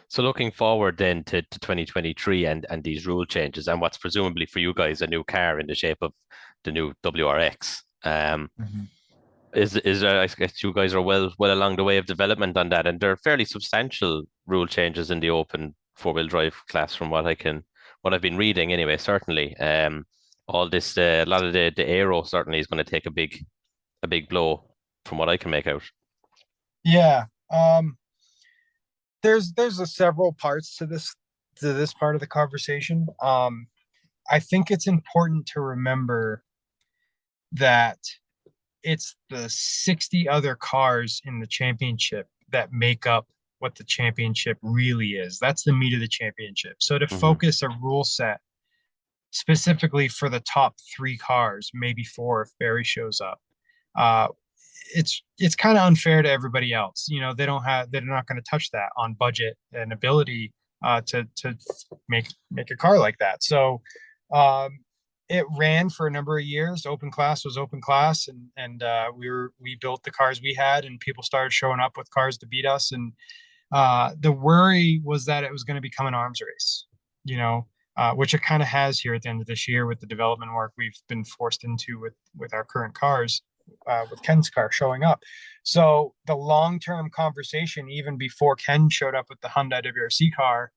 So looking forward then to 2023 and these rule changes and what's presumably for you guys a new car in the shape of the new WRX. Is there, I guess you guys are well along the way of development on that, and there are fairly substantial rule changes in the open four-wheel drive class from what I've been reading anyway, certainly. All this a lot of the aero certainly is going to take a big blow from what I can make out. Yeah. There's several parts to this part of the conversation. I think it's important to remember that it's the 60 other cars in the championship that make up what the championship really is. That's the meat of the championship. So to focus a rule set specifically for the top 3 cars, maybe 4 if Barry shows up, it's kind of unfair to everybody else. You know, they're not going to touch that on budget and ability to make a car like that. So it ran for a number of years. Open class was open class, and we built the cars we had, and people started showing up with cars to beat us. And the worry was that it was going to become an arms race, you know, which it kind of has here at the end of this year with the development work we've been forced into with our current cars, with Ken's car showing up. So the long-term conversation, even before Ken showed up with the Hyundai WRC car,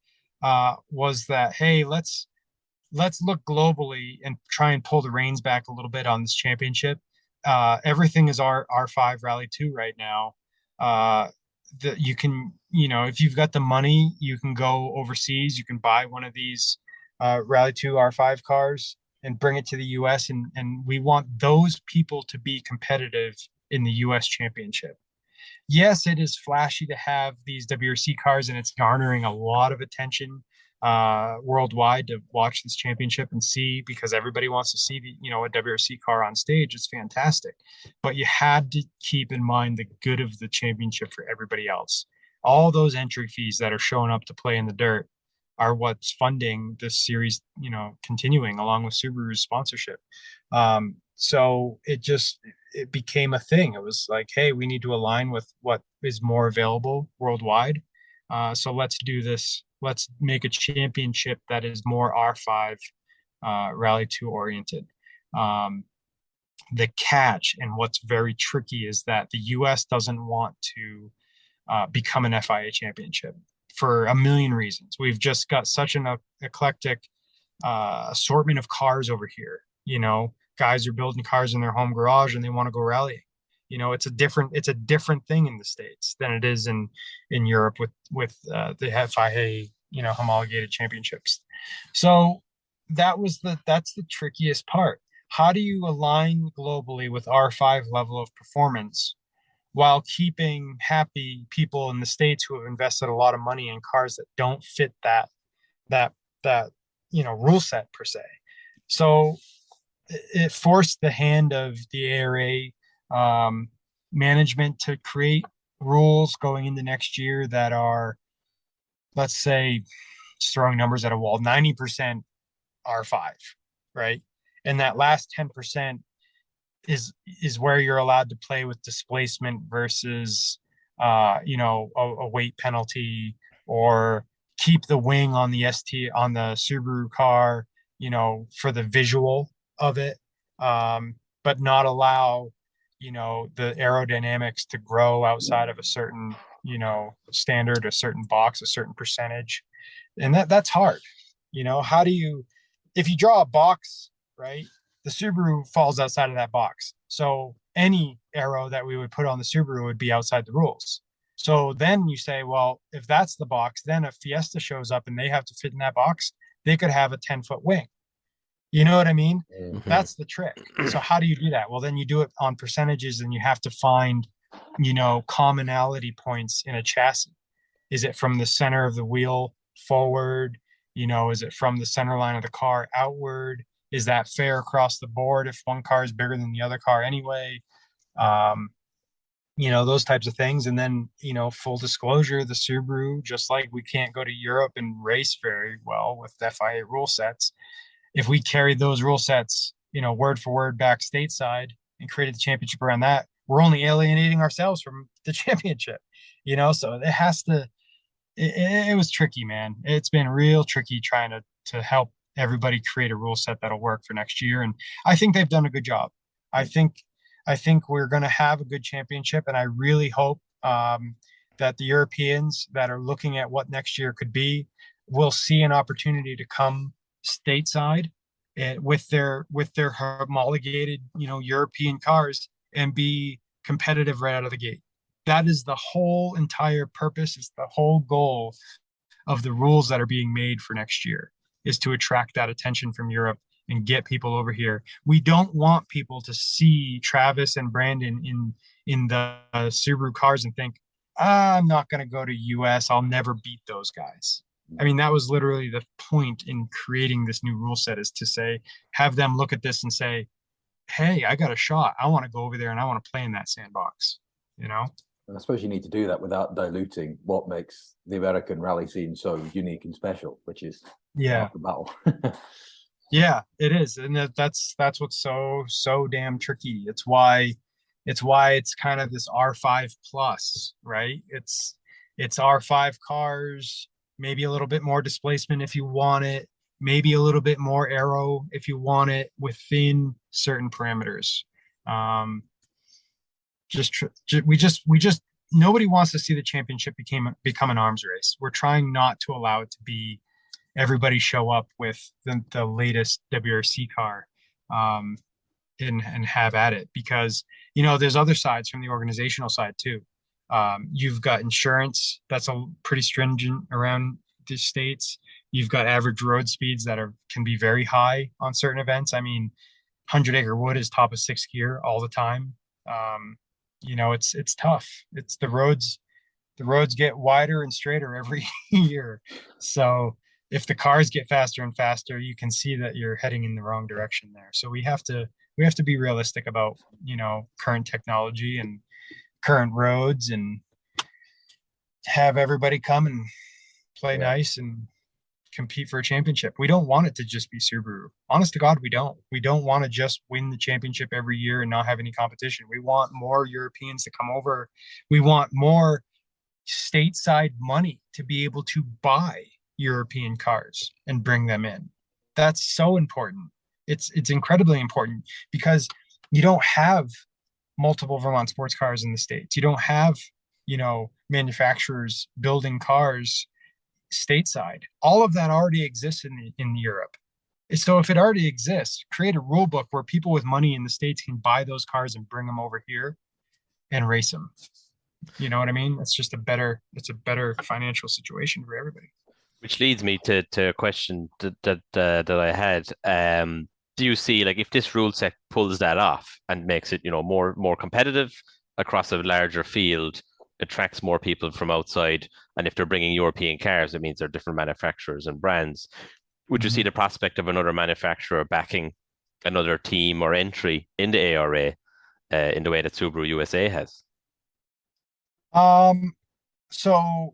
was that, hey, let's look globally and try and pull the reins back a little bit on this championship. Everything is R5 Rally 2 right now. That you can, you know, if you've got the money, you can go overseas. You can buy one of these Rally 2 R5 cars and bring it to the US. And we want those people to be competitive in the US championship. Yes, it is flashy to have these WRC cars, and it's garnering a lot of attention worldwide to watch this championship and see, because everybody wants to see a WRC car on stage. It's fantastic, but you had to keep in mind the good of the championship for everybody else. All those entry fees that are showing up to play in the dirt are what's funding this series, you know, continuing along with Subaru's sponsorship. So it became a thing. It was like, hey, we need to align with what is more available worldwide. So let's do this. Let's make a championship that is more R5 Rally 2 oriented. The catch, and what's very tricky, is that the US doesn't want to become an FIA championship for a million reasons. We've just got such an eclectic assortment of cars over here. You know, guys are building cars in their home garage and they want to go rallying. You know, it's a different thing in the States than it is in Europe with the FIA, you know, homologated championships. So that's the trickiest part. How do you align globally with R5 level of performance while keeping happy people in the States who have invested a lot of money in cars that don't fit that you know, rule set per se? So it forced the hand of the ARA management to create rules going into next year that are, let's say, just throwing numbers at a wall, 90% R5, right? And that last 10% is where you're allowed to play with displacement versus you know, a weight penalty, or keep the wing on the Subaru car, you know, for the visual of it, but not allow, you know, the aerodynamics to grow outside of a certain, you know, standard, a certain box, a certain percentage. And that's hard. You know, how do you, if you draw a box, right, the Subaru falls outside of that box. So any aero that we would put on the Subaru would be outside the rules. So then you say, well, if that's the box, then if Fiesta shows up and they have to fit in that box, they could have a 10-foot wing. You know what I mean? Mm-hmm. That's the trick. So how do you do that? Well, then you do it on percentages, and you have to find, you know, commonality points in a chassis. Is it from the center of the wheel forward? You know, is it from the center line of the car outward? Is that fair across the board if one car is bigger than the other car anyway? You know, those types of things. And then, you know, full disclosure, the Subaru, just like we can't go to Europe and race very well with FIA rule sets, if we carried those rule sets, you know, word for word back stateside and created the championship around that, we're only alienating ourselves from the championship, so it has to, it was tricky, man. It's been real tricky trying to help everybody create a rule set that'll work for next year. And I think they've done a good job. I think we're going to have a good championship, and I really hope that the Europeans that are looking at what next year could be will see an opportunity to come stateside with their homologated, European cars and be competitive right out of the gate. That is the whole entire purpose. It's the whole goal of the rules that are being made for next year, is to attract that attention from Europe and get people over here. We don't want people to see Travis and Brandon in the Subaru cars and think, I'm not going to go to US. I'll never beat those guys. I mean, that was literally the point in creating this new rule set, is to say, have them look at this and say, hey, I got a shot. I want to go over there and I want to play in that sandbox, And I suppose you need to do that without diluting what makes the American rally scene so unique and special, which is the battle. Yeah, it is. And that's what's so damn tricky. It's why it's kind of this R5 plus, right? It's R5 cars, maybe a little bit more displacement if you want it, maybe a little bit more aero if you want it, within certain parameters. We just nobody wants to see the championship become an arms race. We're trying not to allow it to be everybody show up with the latest WRC car and have at it, because there's other sides from the organizational side too. You've got insurance that's a pretty stringent around the States. You've got average road speeds that can be very high on certain events. I mean, 100 Acre Wood is top of 6th gear all the time. It's tough. It's the roads get wider and straighter every year. So if the cars get faster and faster, you can see that you're heading in the wrong direction there. So we have to be realistic about, current technology and current roads, and have everybody come and play nice and compete for a championship. We don't want it to just be Subaru. Honest to God, we don't. We don't want to just win the championship every year and not have any competition. We want more Europeans to come over. We want more stateside money to be able to buy European cars and bring them in. That's so important. It's incredibly important, because you don't have multiple Vermont sports cars in the States. You don't have, manufacturers building cars stateside. All of that already exists in Europe. So if it already exists, create a rule book where people with money in the States can buy those cars and bring them over here and race them. You know what I mean? It's a better financial situation for everybody. Which leads me to a question that I had. Do you see, like, if this rule set pulls that off and makes it, more competitive across a larger field, attracts more people from outside, and if they're bringing European cars, it means they're different manufacturers and brands. Would you see the prospect of another manufacturer backing another team or entry in the ARA in the way that Subaru USA has? So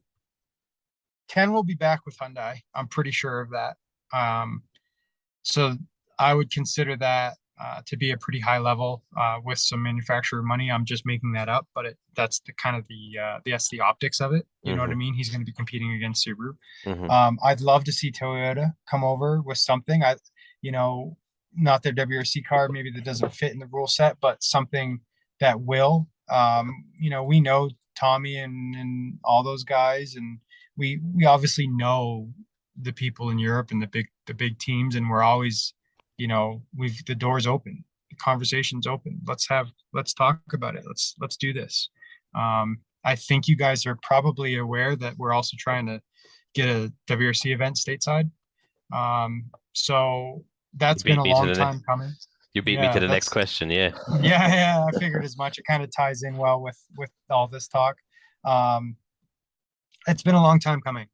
Ken will be back with Hyundai. I'm pretty sure of that. So I would consider that to be a pretty high level with some manufacturer money. I'm just making that up, but that's the optics of it. You know what I mean? He's going to be competing against Subaru. I'd love to see Toyota come over with something. Not their WRC car, maybe that doesn't fit in the rule set, but something that will. We know Tommy and all those guys, and we obviously know the people in Europe and the big teams, and we're always, the door's open, the conversation's open. Let's talk about it. Let's do this. I think you guys are probably aware that we're also trying to get a WRC event stateside. So that's been a long time coming. You beat me to the next question. Yeah. Yeah. I figured as much. It kind of ties in well with all this talk. It's been a long time coming.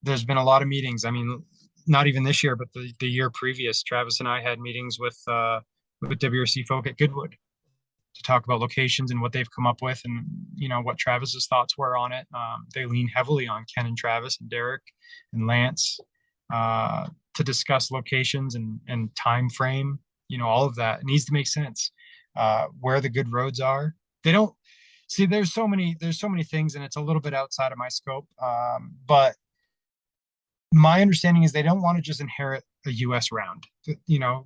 There's been a lot of meetings. I mean, not even this year, but the year previous, Travis and I had meetings with WRC folk at Goodwood to talk about locations and what they've come up with, and what Travis's thoughts were on it. They lean heavily on Ken and Travis and Derek and Lance to discuss locations and time frame. All of that. It needs to make sense. where the good roads are. They don't see there's so many things, and it's a little bit outside of my scope. But my understanding is they don't want to just inherit a US round.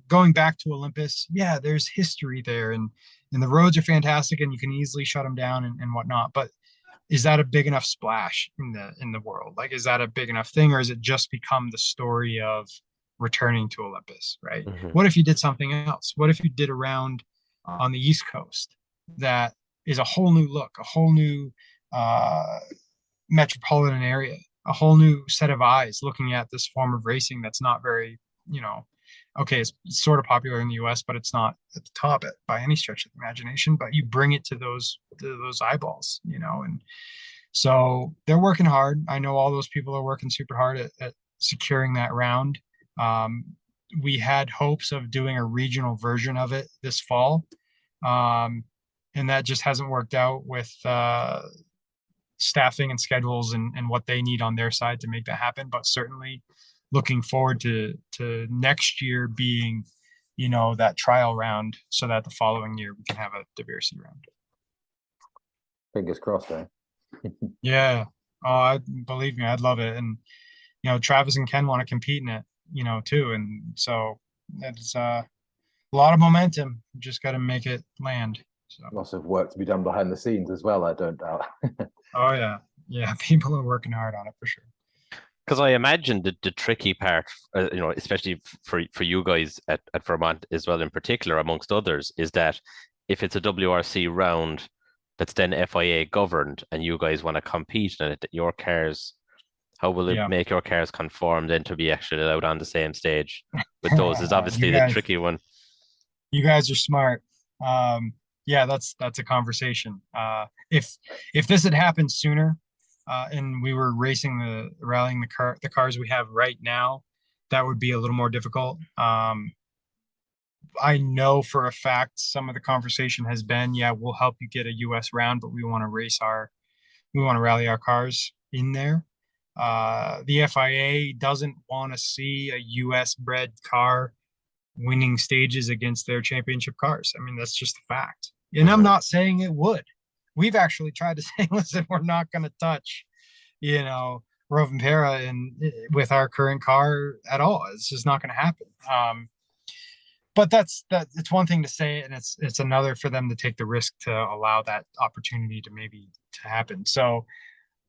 Going back to Olympus, yeah, there's history there, and the roads are fantastic, and you can easily shut them down and whatnot. But is that a big enough splash in the world? Like, is that a big enough thing, or is it just become the story of returning to Olympus, right? Mm-hmm. What if you did something else? What if you did a round on the East Coast that is a whole new look, a whole new metropolitan area, a whole new set of eyes looking at this form of racing that's not very, okay, it's sort of popular in the US, but it's not at the top by any stretch of the imagination. But you bring it to those eyeballs, and so they're working hard. I know all those people are working super hard at securing that round. We had hopes of doing a regional version of it this fall, and that just hasn't worked out with staffing and schedules and what they need on their side to make that happen. But certainly looking forward to next year being, that trial round, so that the following year we can have a diversity round. Fingers crossed, eh? Yeah. Oh, believe me, I'd love it. And, Travis and Ken want to compete in it, too. And so it's a lot of momentum. Just got to make it land. So. Lots of work to be done behind the scenes as well, I don't doubt. Oh, yeah. Yeah, people are working hard on it for sure. Because I imagine the tricky part, especially for you guys at Vermont as well, in particular, amongst others, is that if it's a WRC round that's then FIA governed and you guys want to compete in it, that your cars, how will it make your cars conform then to be actually allowed on the same stage with those is obviously the tricky one. You guys are smart. Yeah, that's a conversation. If this had happened sooner, and we were rallying the cars we have right now, that would be a little more difficult. I know for a fact some of the conversation has been, yeah, we'll help you get a US round, but we want to rally our cars in there. The FIA doesn't want to see a US bred car winning stages against their championship cars. I mean, that's just a fact. And I'm not saying it would. We've actually tried to say, listen, we're not going to touch, Rovanpera with our current car at all. It's just not going to happen. But it's one thing to say, and it's another for them to take the risk to allow that opportunity to happen. So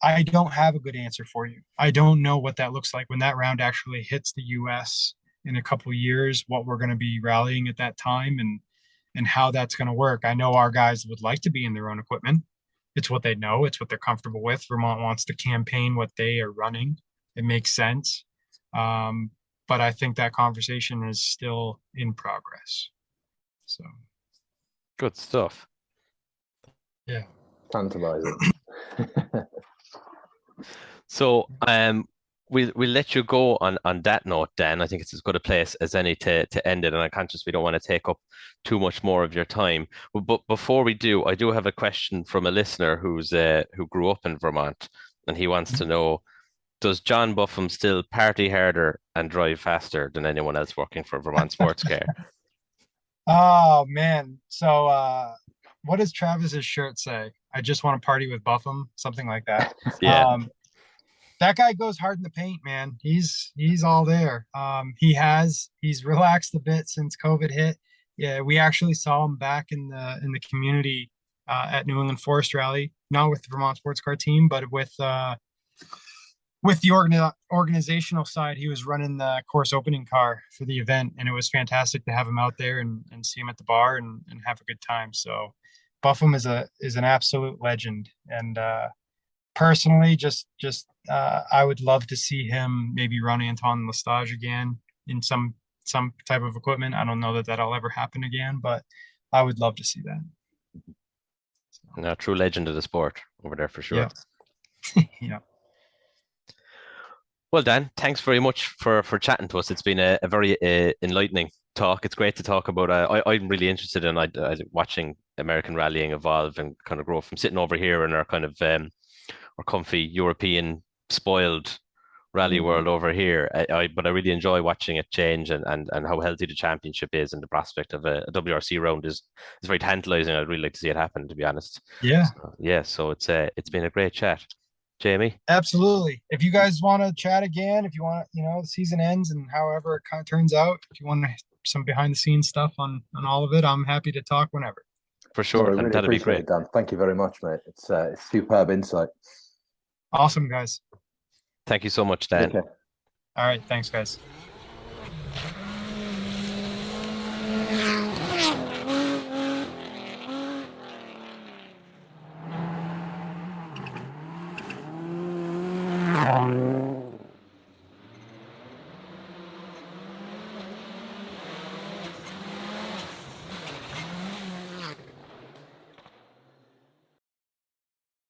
I don't have a good answer for you. I don't know what that looks like when that round actually hits the US in a couple of years, what we're going to be rallying at that time and how that's going to work. I know our guys would like to be in their own equipment. It's what they know. It's what they're comfortable with. Vermont wants to campaign what they are running. It makes sense. But I think that conversation is still in progress. So good stuff. Yeah. Tantalizing. So we'll let you go on that note, Dan. I think it's as good a place as any to end it, and I'm conscious we don't want to take up too much more of your time. But before we do, I do have a question from a listener who grew up in Vermont, and he wants to know: does John Buffum still party harder and drive faster than anyone else working for Vermont Sports Car? Oh man! So what does Travis's shirt say? I just want to party with Buffum, something like that. Yeah. That guy goes hard in the paint, man. He's all there. He's relaxed a bit since COVID hit. Yeah, we actually saw him back in the community at New England Forest Rally, not with the Vermont Sports Car team, but with the organizational side. He was running the course opening car for the event, and it was fantastic to have him out there and see him at the bar and have a good time. So Buffum is an absolute legend, and personally, just I would love to see him maybe run Anton Lestage again in some type of equipment. I don't know that that'll ever happen again, but I would love to see that. No, true legend of the sport over there for sure. Yeah. Yeah. Well, Dan, thanks very much for chatting to us. It's been a very enlightening talk. It's great to talk about. I'm really interested in watching American rallying evolve and kind of grow from sitting over here in our kind of our comfy European spoiled rally world over here. But I really enjoy watching it change and how healthy the championship is, and the prospect of a WRC round is very tantalizing. I'd really like to see it happen, to be honest. Yeah, So it's been a great chat, Jamie. absolutely. If you guys want to chat again, if you want, the season ends and however it kind of turns out, if you want some behind the scenes stuff on all of it, I'm happy to talk whenever. For sure, I and really that'd be appreciate great. it, Dan. Thank you very much, mate. It's superb insight. Awesome, guys. Thank you so much, Dan. Okay. All right, thanks, guys. Okay.